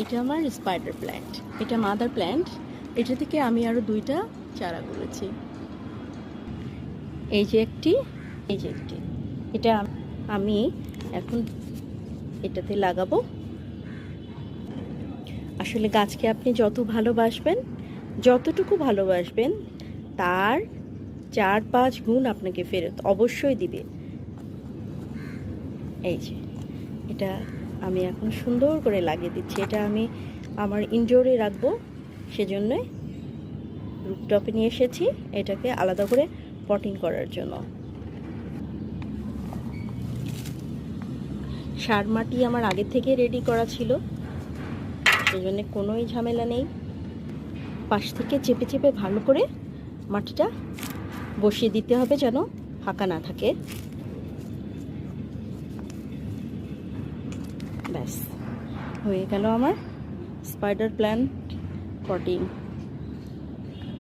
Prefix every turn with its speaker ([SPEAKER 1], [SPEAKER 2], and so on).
[SPEAKER 1] এটা আমার spider plant, এটা মাদার প্ল্যান্ট। এটা থেকে আমি আরও 2টা চারা করেছি। এই যে একটি, এই যে একটি। এটা আমি এখন এটাতে লাগাবো। আসলে গাছকে আপনি যত ভালোবাসবেন, যতটুকু ভালোবাসবেন, তার 4-5 গুণ আপনাকে ফেরত অবশ্যই দিবে। এই যে এটা আমি এখন সুন্দর করে লাগিয়ে দিচ্ছি। এটা আমি আমার ইনডোরে রাখবো, সেজন্যই রুফটপে নিয়ে এসেছি এটাকে আলাদা করে পটিং করার জন্য। সার মাটি আমার আগে থেকে রেডি করা ছিল, সেজন্য কোনোই ঝামেলা নেই। পাশ থেকে চেপে চেপে ভালো করে মাটিটা বসিয়ে দিতে হবে যেন ফাঁকা না থাকে। ব্যাস হয়ে গেল আমার স্পাইডার প্ল্যান্ট পটিং।